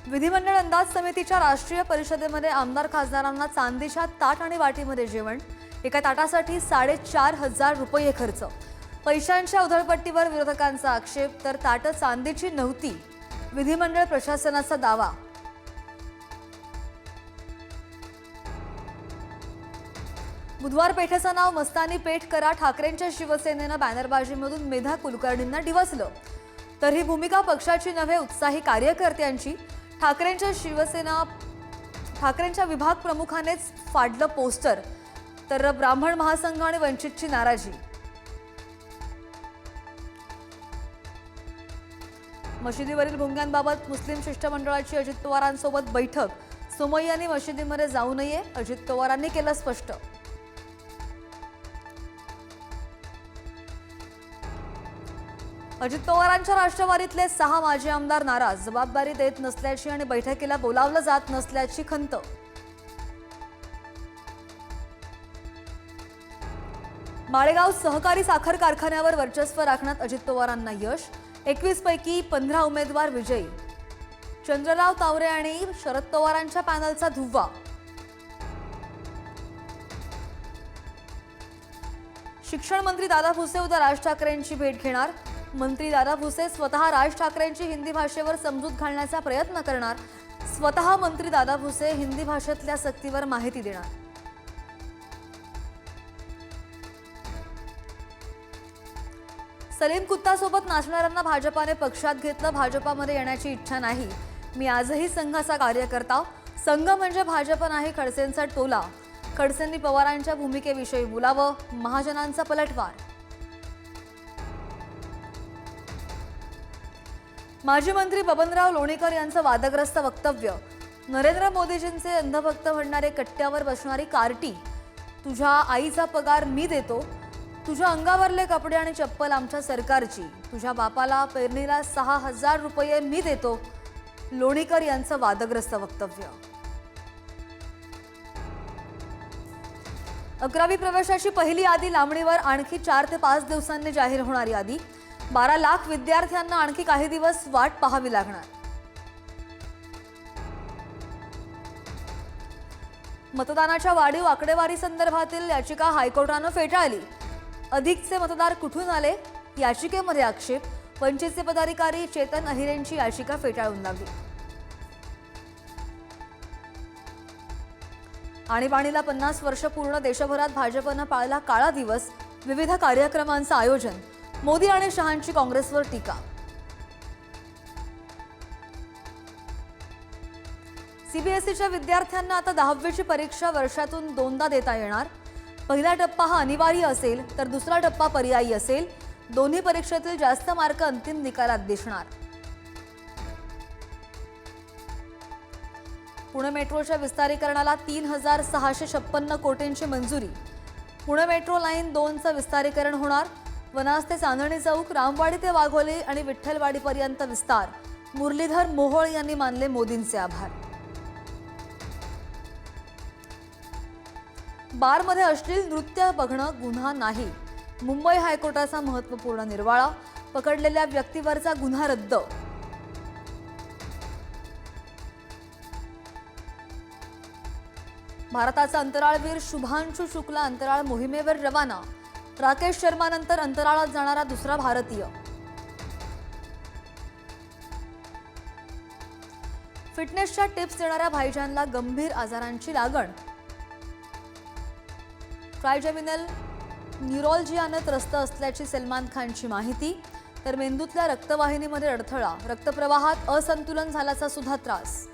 विधिमंडळ अंदाज समितीच्या राष्ट्रीय परिषदेमध्ये आमदार खासदारांना चांदीच्या ताट आणि वाटीमध्ये जेवण, एका ताटासाठी 4,500 रुपये खर्च। पैशांच्या उधळपट्टीवर विरोधकांचा आक्षेप, तर ताट चांदीची नव्हती, विधिमंडळ प्रशासनाचा दावा। बुधवार पेठेचं नाव मस्तानी पेठ करा, ठाकरेंच्या शिवसेनेनं बॅनरबाजीमधून मेधा कुलकर्णींना डिवचलं। तर ही भूमिका पक्षाची नव्हे, उत्साही कार्यकर्त्यांची। ठाकरेंच्या विभाग प्रमुखानेच फाडलं पोस्टर, तर ब्राह्मण महासंघ आणि वंचितची नाराजी। मशिदीवरील भोंग्यांबाबत मुस्लिम शिष्टमंडळाची अजित पवारांसोबत बैठक, सोमय्यांनी मशिदीमध्ये जाऊ नये, अजित पवारांनी केलं स्पष्ट। अजित पवारांच्या राष्ट्रवादीतले 6 माजी आमदार नाराज, जबाबदारी देत नसल्याची आणि बैठकीला बोलावलं जात नसल्याची खंत। माळेगाव सहकारी साखर कारखान्यावर वर्चस्व राखण्यात अजित पवारांना यश, 21 पैकी 15 उमेदवार विजयी। चंद्रराव तावरे आणि शरद पवारांच्या पॅनलचा धुव्वा। शिक्षण मंत्री दादा भुसे उद्या राज ठाकरेंची भेट घेणार। मंत्री दादा भुसे स्वतः राज ठाकरेंची हिंदी भाषेवर समजूत घालण्याचा प्रयत्न करणार। स्वतः मंत्री दादा भुसे हिंदी भाषेतल्या सक्तीवर माहिती देणार। सलीम कुत्तासोबत नाचणाऱ्यांना भाजपाने पक्षात घेतलं, भाजपामध्ये येण्याची इच्छा नाही, मी आजही संघाचा कार्यकर्ता, संघ म्हणजे भाजप नाही, खडसेंचा टोला। खडसेंनी पवारांच्या भूमिकेविषयी बोलावं, महाजनांचा पलटवार। माजी मंत्री बबनराव लोणीकर यांचं वादग्रस्त वक्तव्य, नरेंद्र मोदीजींचे अंधभक्त म्हणणारे कट्ट्यावर बसणारी कार्टी, तुझ्या आईचा पगार मी देतो, तुझ्या अंगावरले कपडे आणि चप्पल आमच्या सरकारची, तुझ्या बापाला पेरणीला 6,000 रुपये मी देतो, लोणीकर यांचं वादग्रस्त वक्तव्य। 11वी प्रवेशाची पहिली यादी लांबणीवर, आणखी 4 ते 5 दिवसांनी जाहीर होणार यादी। 12 लाख विद्यार्थ्यांना आणखी काही दिवस वाट पाहावी लागणार। मतदानाच्या वाढीव आकडेवारी संदर्भातील याचिका हायकोर्टानं फेटाळली। अधिकचे मतदार कुठून आले याचिकेमध्ये आक्षेप, वंचितचे पदाधिकारी चेतन अहिरेंची याचिका फेटाळून लावली। आणीबाणीला 50 वर्ष पूर्ण, देशभरात भाजपनं पाळला काळा दिवस, विविध कार्यक्रमांचं आयोजन। मोदी आणि शहांची काँग्रेसवर टीका। सीबीएसईच्या विद्यार्थ्यांना आता 10वीची परीक्षा वर्षातून 2दा देता येणार। पहिला टप्पा हा अनिवार्य असेल, तर दुसरा टप्पा पर्यायी असेल। दोन्ही परीक्षेतील जास्त मार्क अंतिम निकालात दिसणार। पुणे मेट्रोच्या विस्तारीकरणाला 3,656 कोटींची मंजुरी। पुणे मेट्रो लाईन 2चं विस्तारीकरण होणार। वनाज ते चांदणी चौक, रामवाडी ते वाघोली आणि विठ्ठलवाडीपर्यंत विस्तार। मुरलीधर मोहोळ यांनी मानले मोदींचे आभार। बारमध्ये अश्लील नृत्य बघणं गुन्हा नाही, मुंबई हायकोर्टाचा महत्त्वपूर्ण निर्वाळा। पकडलेल्या व्यक्तीवरचा गुन्हा रद्द। भारताचा अंतराळवीर शुभांशु शुक्ला अंतराळ मोहिमेवर रवाना। राकेश शर्मानंतर अंतराळात जाणारा दुसरा भारतीय। फिटनेसच्या टिप्स देणाऱ्या भाईजानला गंभीर आजारांची लागण। ट्रायजेमिनल न्यूरोलजियानं त्रस्त असल्याची सलमान खानची माहिती, तर मेंदूतल्या रक्तवाहिनीमध्ये अडथळा, रक्तप्रवाहात असंतुलन झाल्याचा सुद्धा त्रास।